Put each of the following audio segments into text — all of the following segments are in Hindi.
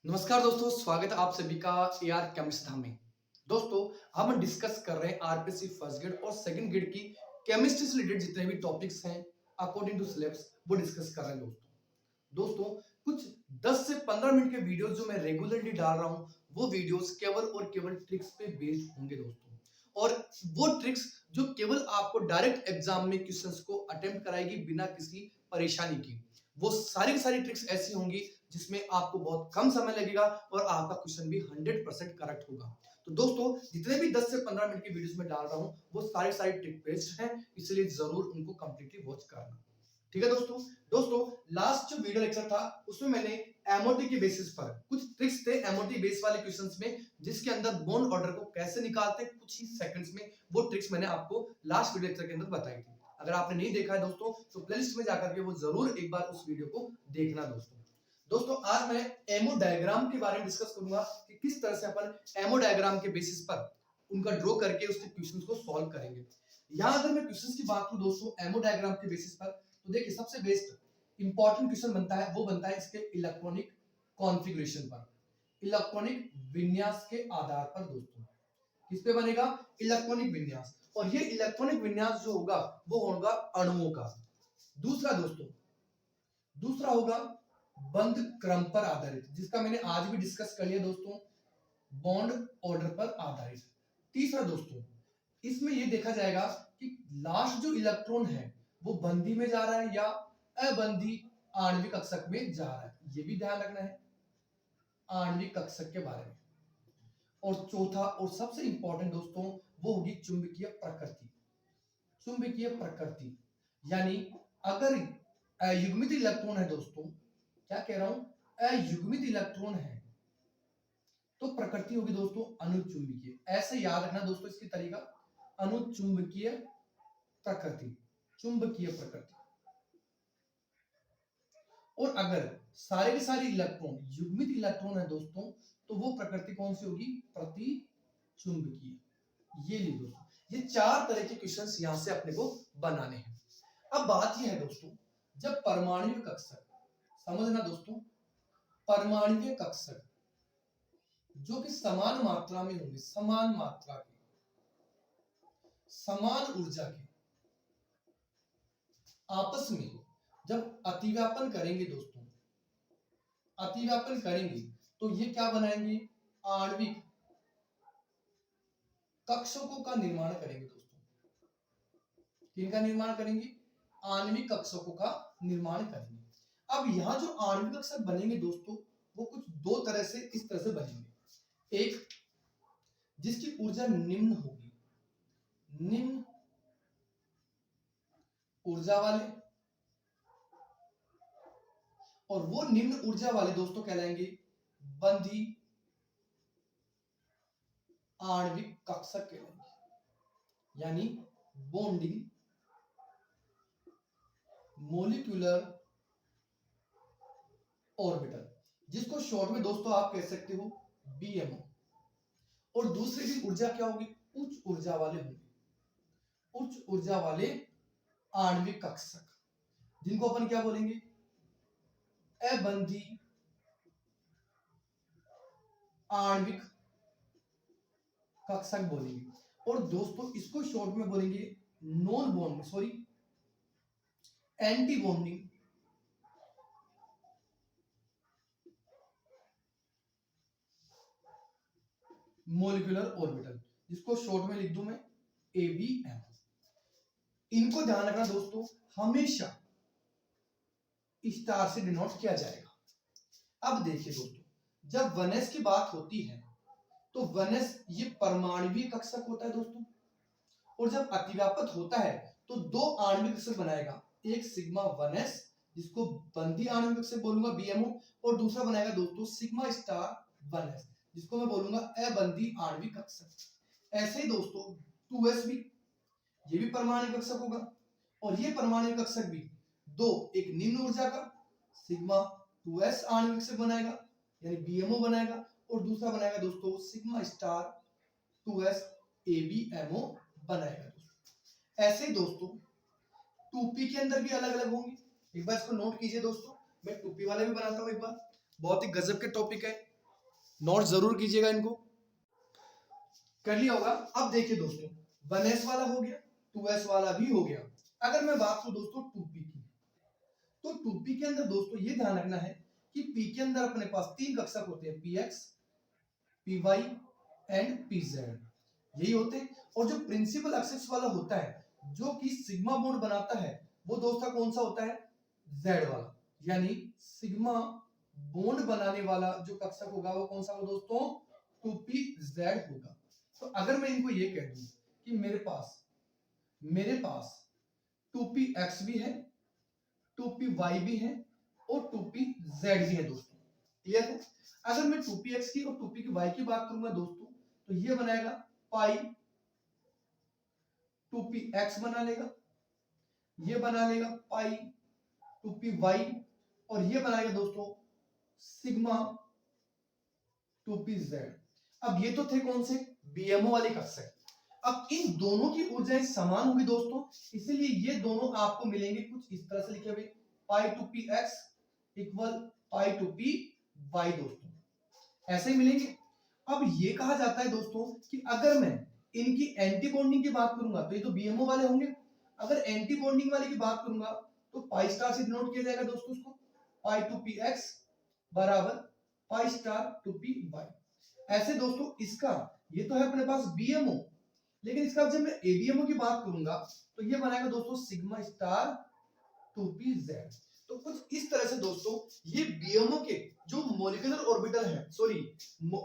नमस्कार दोस्तों, स्वागत है आप सभी का एआर केमिस्ट्री में। दोस्तों, हम डिस्कस कर रहे हैं आरपीसी फर्स्ट ग्रेड और सेकंड ग्रेड की केमिस्ट्री से रिलेटेड जितने भी टॉपिक्स हैं अकॉर्डिंग टू सिलेबस वो डिस्कस कर रहे हैं दोस्तों। दोस्तों, कुछ 10 से 15 मिनट के वीडियोस जो मैं रेगुलरली डाल रहा हूं वो वीडियोस केवल और केवल ट्रिक्स पे बेस्ड होंगे दोस्तों। और वो ट्रिक्स जो केवल आपको डायरेक्ट एग्जाम में क्वेश्चंस को अटेम्प्ट कराएगी बिना किसी परेशानी की। वो सारी की सारी ट्रिक्स ऐसी होंगी जिसमें आपको बहुत कम समय लगेगा और आपका क्वेश्चन भी 100% करेक्ट होगा। तो दोस्तों, जितने भी 10 से 15 मिनट की वीडियोस में डाल रहा हूं वो सारे ट्रिक बेस्ड हैं, इसलिए जरूर उनको कंप्लीटली वॉच करना। ठीक है दोस्तों, लास्ट जो वीडियो लेक्चर था उसमें मैंने एमओटी के बेसिस पर कुछ ट्रिक्स थे एमओटी बेस वाले क्वेश्चंस में, जिसके अंदर बॉन्ड ऑर्डर को कैसे निकालते हैं कुछ ही सेकंड्स में, वो ट्रिक्स मैंने आपको लास्ट वीडियो लेक्चर के अंदर बताई थी। अगर आपने नहीं देखा है दोस्तों तो प्लेलिस्ट में जाकर के वो जरूर एक बार उस वीडियो को देखना दोस्तों। आज मैं एमओ डायग्राम के बारे में डिस्कस करूंगा कि किस तरह से अपन एमओ डायग्राम के बेसिस पर उनका ड्रॉ करके उसके क्वेश्चंस को सॉल्व करेंगे। यहां अगर मैं क्वेश्चंस की बात करूं दोस्तों एमओ डायग्राम के बेसिस पर, तो देखिए सबसे बेस्ट इंपॉर्टेंट क्वेश्चन बनता है वो बनता है इसके इलेक्ट्रॉनिक कॉन्फ़िगरेशन पर, इलेक्ट्रॉनिक विन्यास के आधार पर दोस्तों। किस पे बनेगा? इलेक्ट्रॉनिक विन्यास। और ये इलेक्ट्रॉनिक विन्यास जो होगा वो होगा अणुओं का। दूसरा होगा बंध क्रम पर आधारित, जिसका मैंने आज भी डिस्कस कर लिया दोस्तों, बॉन्ड ऑर्डर पर आधारित। तीसरा दोस्तों, इसमें ये देखा जाएगा कि लास्ट जो इलेक्ट्रॉन है वो बंधी में जा रहा है या अबंधी आणविक कक्षक में जा रहा है, ये भी ध्यान रखना है आणविक कक्षक के बारे में। और चौथा और सबसे इंपॉर्टेंट दोस्तों वो होगी चुंबकीय प्रकृति। चुंबकीय प्रकृति यानी अगर अयुग्मित इलेक्ट्रॉन है दोस्तों, क्या कह रहा हूं, अयुग्मित इलेक्ट्रॉन है तो प्रकृति होगी दोस्तों अनुचुंबकीय। ऐसे याद रखना दोस्तों इसकी तरीका, अनुचुंबकीय प्रकृति, चुंबकीय प्रकृति। और अगर सारे के सारे इलेक्ट्रॉन युग्मित इलेक्ट्रॉन है दोस्तों तो वो प्रकृति कौन सी होगी? प्रतिचुंबकीय। ये ली दोस्तों, ये 4 तरह के क्वेश्चंस यहां से अपने को बनाने हैं। अब बात ये है दोस्तों, जब परमाणु कक्षक, समझना दोस्तों, परमाणु कक्षक जो कि समान मात्रा में होंगे, समान मात्रा के, समान ऊर्जा के, आपस में जब अतिव्यापन करेंगे दोस्तों, अतिव्यापन करेंगे तो ये क्या बनाएंगे? आणविक कक्षकों का निर्माण करेंगे दोस्तों। किनका निर्माण करेंगे? आणविक कक्षकों का निर्माण करेंगे। अब यहां जो आणविक कक्षक बनेंगे दोस्तों वो कुछ दो तरह से, इस तरह से बनेंगे। एक जिसकी ऊर्जा निम्न होगी, निम्न ऊर्जा वाले, और वो निम्न ऊर्जा वाले दोस्तों कहलाएंगे बंधी आणविक कक्षक कहलाएंगे, यानी बॉन्डिंग मोलिक्यूलर ऑर्बिटल, जिसको शॉर्ट में दोस्तों आप कह सकते हो बीएमओ। और दूसरी की ऊर्जा क्या होगी? उच्च ऊर्जा वाले होंगे, उच्च ऊर्जा वाले आणविक कक्षक, जिनको अपन क्या बोलेंगे? अबंधी आणविक कक्षक बोलेंगे। और दोस्तों इसको शॉर्ट में बोलेंगे non bonding, sorry anti bonding molecular orbital, जिसको शॉर्ट में लिख दूं मैं एबीएम। इनको ध्यान रखना दोस्तों, हमेशा स्टार से डिनोट किया जाएगा। अब देखिए दोस्तों, जब 1s की बात होती है तो 1s ये परमाणुवीय कक्षक होता है दोस्तों, और जब अतिव्यापक होता है तो दो आणविक कक्षक बनाएगा, एक सिग्मा 1s जिसको बंधी आणविक कक्षक बोलूंगा बीएमओ, और दूसरा बनाएगा दोस्तों सिग्मा स्टार 1s जिसको मैं बोलूंगा अबंधी आणविक कक्षक। ऐसे ही दोस्तों 2s भी, ये भी परमाणु कक्षक होगा, और ये परमाणु कक्षक भी दो, एक निम्न ऊर्जा का सिग्मा 2s आणविक कक्षक बनाएगा यानी बीएमओ बनाएगा, और दूसरा बनाएगा दोस्तों सिग्मा स्टार 2s एबीएमओ बनाएगा दोस्तों। ऐसे ही दोस्तों 2p के अंदर भी अलग अलग होंगे, एक बार इसको नोट कीजिए दोस्तों, मैं 2p वाले भी बनाता हूं एक बार, बहुत ही गजब के टॉपिक है। नोट जरूर कीजिएगा इनको। कर लिया होगा। अब देखिए दोस्तों, 1s वाला हो गया, 2s वाला भी हो गया। अगर मैं बात करूं दोस्तों 2p की, तो 2p के अंदर दोस्तों ये ध्यान रखना है कि p के अंदर अपने पास तीन कक्षक होते हैं, px, py एंड pz, यही होते हैं। और जो प्रिंसिपल एक्सिस वाला होता है, जो कि सिग्मा बॉन्ड बनाता है, वो दोस्तों कौन सा होता है, z वाला। यानी सिग्मा बॉन्ड बनाने वाला जो कक्षक होगा वो कौन सा होगा दोस्तों, 2pz होगा। तो अगर मैं इनको ये कह दूं कि मेरे पास 2px भी है, 2py भी है और 2pz भी है दोस्तों, क्लियर है। अगर मैं 2px की और 2py की बात करूंगा दोस्तों, तो ये बनाएगा पाई 2px बना लेगा, ये बना लेगा पाई 2py, और ये बनाएगा दोस्तों सिग्मा 2pz। अब ये तो थे कौन से, बीएमओ वाले कक्षक। अब इन दोनों की ऊर्जाएं समान होगी दोस्तों, इसलिए ये दोनों आपको मिलेंगे कुछ इस तरह से लिखे हुए, पाई 2px इक्वल पाई 2py दोस्तों, ऐसे ही मिलेंगे। अब ये कहा जाता है दोस्तों कि अगर मैं इनकी एंटी बॉन्डिंग की बात करूंगा तो ये तो बीएमओ वाले होंगे, अगर एंटी बॉन्डिंग वाले की बात करूंगा तो पाई स्टार से डिनोट किया जाएगा दोस्तों उसको, पाई 2px बराबर पाई स्टार 2py। ऐसे दोस्तों इसका, ये तो है अपने पास बीएमओ, लेकिन इसका जब मैं एबीएमओ की बात करूंगा तो ये बनाएगा दोस्तों सिग्मा स्टार 2pz। तो कुछ इस तरह से दोस्तों ये बीएमओ के जो मॉलिक्यूलर ऑर्बिटल है, सॉरी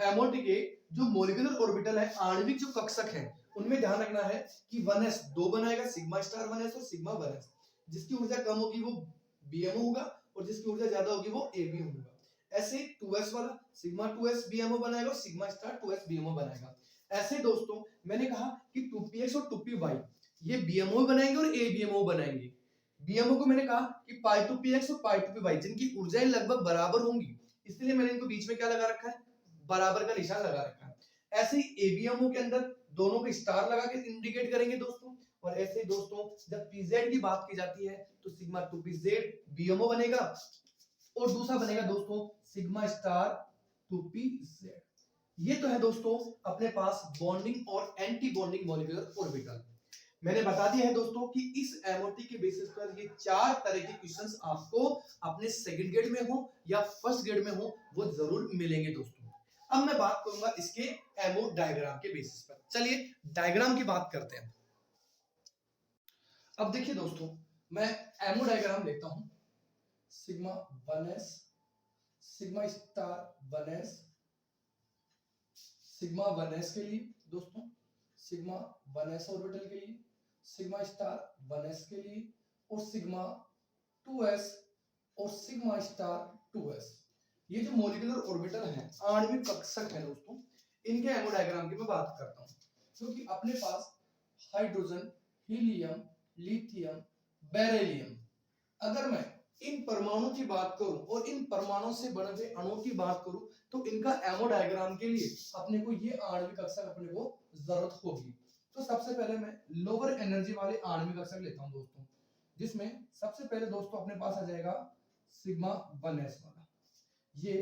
एमओटी के जो मॉलिक्यूलर ऑर्बिटल है, आणविक जो कक्षक है, उनमें ध्यान रखना है कि 1s दो बनाएगा, सिग्मा स्टार 1s और सिग्मा 1s। जिसकी ऊर्जा कम होगी वो बीएमओ होगा और जिसकी ऊर्जा ज्यादा होगी वो एबीएम होगा। ऐसे 2s वाला सिग्मा 2s बीएमओ बनाएगा और सिग्मा स्टार 2s बीएमओ बनाएगा। ऐसे दोस्तों मैंने कहा कि 2px और 2py ये बीएमओ बनाएंगे और एबीएमओ बनाएंगे। बीएमओ को मैंने कहा कि पाई 2px और पाई 2py जिनकी ऊर्जाएं लगभग बराबर होंगी, इसलिए मैंने इनको बीच में क्या लगा रखा है, बराबर का निशान लगा रखा है। ऐसे ही एबीएमओ के अंदर दोनों को स्टार लगा के इंडिकेट करेंगे दोस्तों। और ऐसे ही दोस्तों जब पीजेड की बात की जाती है तो सिग्मा 2pz बीएमओ बनेगा और दूसरा बनेगा दोस्तों सिग्मा स्टार 2pz। ये तो है दोस्तों अपने पास बॉन्डिंग और एंटी बॉन्डिंग मॉलिक्यूलर ऑर्बिटल। मैंने बता दिया है दोस्तों कि इस एमओटी के बेसिस पर ये चार तरह के क्वेश्चंस आपको अपने सेकंड ग्रेड में हो या फर्स्ट ग्रेड में हो वो जरूर मिलेंगे दोस्तों। अब मैं बात करूंगा इसके एमओ डायग्राम के बेसिस पर। चलिए डायग्राम की बात करते हैं। अब देखिए दोस्तों मैं एमओ डायग्राम लेता हूं, sigma 1s, sigma star 1s, sigma 1s के लिए दोस्तों, सिग्मा 1s ऑर्बिटल के लिए, सिग्मा स्टार 1s के लिए और सिग्मा 2s और सिग्मा स्टार 2s। ये जो मॉलिक्यूलर ऑर्बिटल हैं, आणविक कक्षक हैं दोस्तों, इनके एमओ डायग्राम की मैं बात करता हूं। क्योंकि अपने पास हाइड्रोजन, हीलियम, लिथियम, बेरिलियम, अगर मैं इन परमाणु की बात करूं और इन परमाणु से बने हुए अणुओं की बात करूं तो इनका एमओ डायग्राम के लिए अपने को ये आणविक कक्षक अपने को जरूरत होगी। तो सबसे पहले मैं लोअर एनर्जी वाले आणविक कक्षक लेता हूं दोस्तों, जिसमें सबसे पहले दोस्तों अपने पास आ जाएगा सिग्मा 1s वाला। ये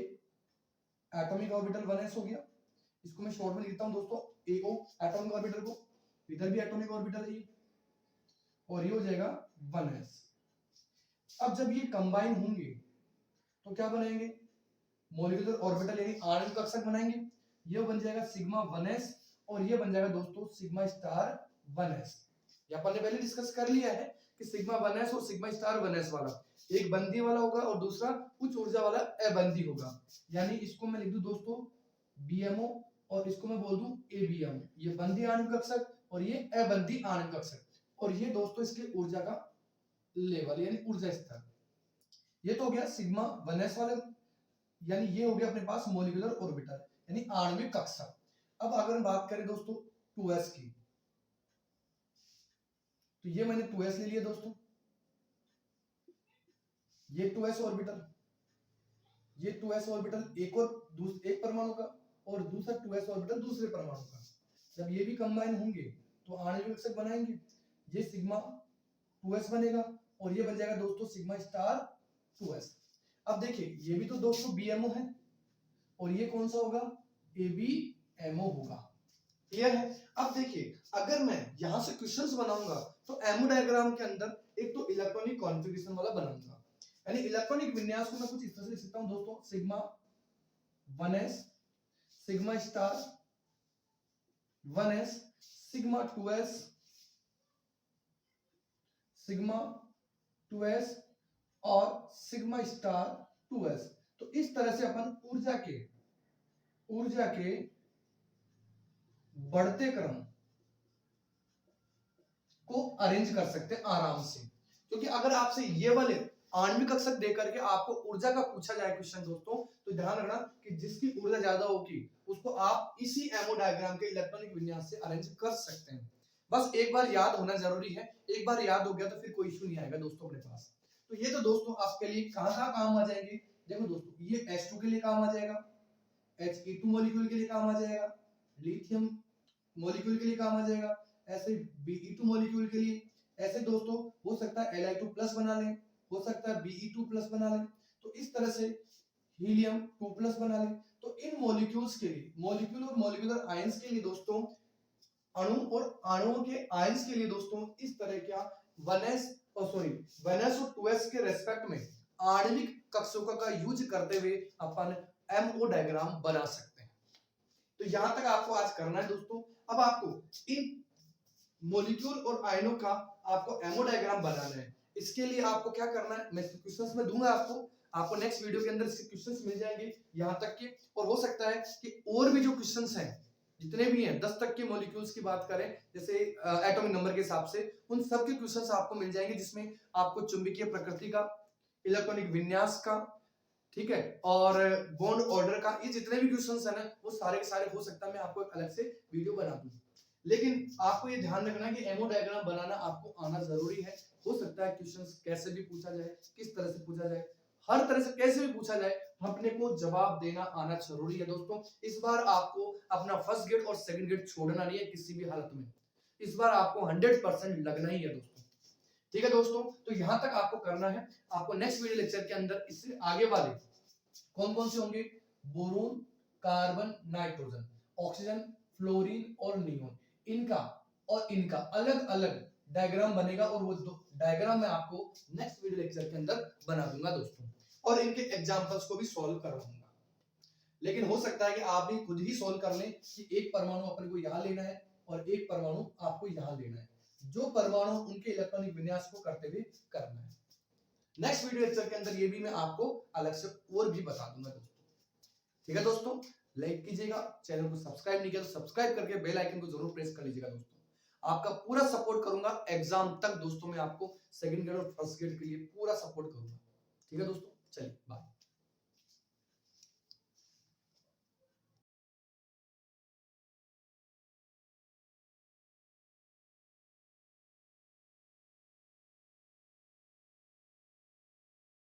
एटॉमिक ऑर्बिटल 1s हो गया, इसको मैं शॉर्ट में लिखता हूं दोस्तों एओ एटॉमिक ऑर्बिटल को, इधर भी एटॉमिक ऑर्बिटल है ये, और ये हो जाएगा 1s। अब जब ये कंबाइन होंगे तो क्या बनाएंगे, मॉलिक्यूलर ऑर्बिटल यानी आणविक कक्षक बनाएंगे। ये बन जाएगा सिग्मा 1s और ये बन जाएगा दोस्तों सिग्मा स्टार 1s। ये अपन ने पहले डिस्कस कर लिया है कि सिग्मा 1s और सिग्मा स्टार 1s वाला एक बंदी वाला होगा और दूसरा उच्च ऊर्जा वाला अबंदी होगा। यानी इसको मैं लिख दूं दोस्तों बीएमओ और इसको मैं बोल दूं एबीएम। ये बंदी आणविक कक्षक और ये अबंदी आणविक कक्षक, और ये दोस्तों इसके ऊर्जा का लेवल यानी ऊर्जा स्तर। ये तो हो गया सिग्मा 1s वाले, यानी ये हो गया अपने पास मॉलिक्यूलर ऑर्बिटल यानी आणविक कक्षक। अब अगर हम बात करें दोस्तों 2s की, तो ये मैंने 2s ले लिया दोस्तों, ये 2s ऑर्बिटल, ये 2s ऑर्बिटल एक परमाणु का और दूसरा 2s ऑर्बिटल दूसरे परमाणु का। जब ये भी कंबाइन होंगे तो आणविक कक्षक बनाएंगे। ये सिग्मा 2s बनेगा और ये बन जाएगा दोस्तों सिग्मा स्टार 2s। अब देखिए ये भी तो दोस्तों बीएमओ है, और ये कौन सा होगा, ABMO होगा। क्लियर है। अब देखिए अगर मैं यहां से क्वेश्चंस बनाऊंगा तो एमओ डायग्राम के अंदर एक तो इलेक्ट्रॉनिक कॉन्फ़िगरेशन वाला बनाऊंगा, यानी इलेक्ट्रॉनिक विन्यास को मैं कुछ इस तरह से लिख सकता हूं दोस्तों, sigma 1s, sigma star 1s, sigma 2s, sigma 2s और सिग्मा स्टार 2s। तो इस तरह से अपन ऊर्जा के बढ़ते क्रम को अरेंज कर सकते हैं आराम से, क्योंकि अगर आपसे ये वाले आणविक कक्षक दे करके आपको ऊर्जा का पूछा जाए क्वेश्चन दोस्तों, तो ध्यान रखना कि जिसकी ऊर्जा ज्यादा होगी उसको आप इसी एमओ डायग्राम के इलेक्ट्रॉनिक विन्यास से अरेंज कर सकते हैं। बस एक बार याद होना जरूरी है, एक बार याद हो गया तो फिर कोई इश्यू नहीं आएगा दोस्तों अपने पास। तो ये तो दोस्तों आपके लिए कहां काम आ जाएंगे, देखो दोस्तों ये H2 के लिए काम आ जाएगा, He2 मॉलिक्यूल के लिए काम आ जाएगा, लिथियम मॉलिक्यूल के लिए काम आ जाएगा, ऐसे Be2 मॉलिक्यूल के लिए, ऐसे दोस्तों हो सकता है Li2 प्लस बना लें, हो सकता है Be2 प्लस बना लें, तो इस तरह से हीलियम 2 प्लस बना लें। तो इन मॉलिक्यूल्स के लिए, मॉलिक्यूल और मॉलिक्यूलर आयंस के लिए दोस्तों, अणु और अणुओं के आयंस के लिए दोस्तों इस तरह का 1s और 2s के रेस्पेक्ट में आणविक कक्षकों का यूज करते हुए अपन एमओ डायग्राम बना सकते हैं। तो यहां तक आपको आज करना है दोस्तों। अब आपको इन मॉलिक्यूल और आयनों का आपको एमओ डायग्राम बनाना है। इसके लिए आपको क्या करना है, मैं क्वेश्चंस में दूंगा आपको नेक्स्ट वीडियो के अंदर इसके क्वेश्चंस मिल जाएंगे यहां तक के, और हो सकता है कि और भी जो क्वेश्चंस हैं जितने भी हैं 10 तक के मॉलिक्यूल्स की बात करें जैसे एटॉमिक नंबर के हिसाब से, उन सब के क्वेश्चंस आपको मिल जाएंगे जिसमें आपको चुंबकीय प्रकृति का, इलेक्ट्रॉनिक विन्यास का, ठीक है, और बॉन्ड ऑर्डर का, ये जितने भी क्वेश्चंस है ना वो सारे के सारे हो सकता है मैं आपको एक अलग से वीडियो बना दूं। लेकिन आपको ये ध्यान रखना है कि एमओ डायग्राम बनाना आपको आना जरूरी है। हो सकता है क्वेश्चंस कैसे भी पूछा जाए, किस तरह से पूछा जाए, हर तरह से कैसे भी पूछा जाए, अपने को जवाब देना आना जरूरी है दोस्तों। इस बार आपको अपना फर्स्ट गेट और सेकंड गेट छोड़ना नहीं है किसी भी हालत में, इस बार आपको 100% लगना ही है दोस्तों। ठीक है दोस्तों, तो यहां तक आपको करना है। आपको नेक्स्ट वीडियो लेक्चर के अंदर इससे आगे वाले कौन कौन से होंगे, boron, carbon, nitrogen, oxygen, fluorine और नियोन, इनका अलग अलग डायग्राम बनेगा, और वो डायग्राम मैं आपको नेक्स्ट वीडियो लेक्चर के अंदर बना दूंगा दोस्तों, और इनके एग्जांपल्स को भी सॉल्व करवाऊंगा। लेकिन हो सकता है कि आप भी खुद ही सॉल्व कर लें कि एक परमाणु अपन को यहां लेना है और एक परमाणु आपको यहां लेना है, जो परमाणु उनके इलेक्ट्रॉनिक विन्यास को करते हुए करना है। नेक्स्ट वीडियो लेक्चर के अंदर ये भी मैं आपको अलग से और भी बता दूंगा दोस्तों। ठीक है दोस्तों, लाइक कीजिएगा, चैनल को सब्सक्राइब नहीं किया तो सब्सक्राइब करके बेल आइकन को जरूर प्रेस कर लीजिएगा दोस्तों। आपका पूरा सपोर्ट करूंगा एग्जाम तक दोस्तों, मैं आपको सेकंड ग्रेड और फर्स्ट ग्रेड के लिए पूरा सपोर्ट करूंगा। ठीक है दोस्तों, चलिए बाय।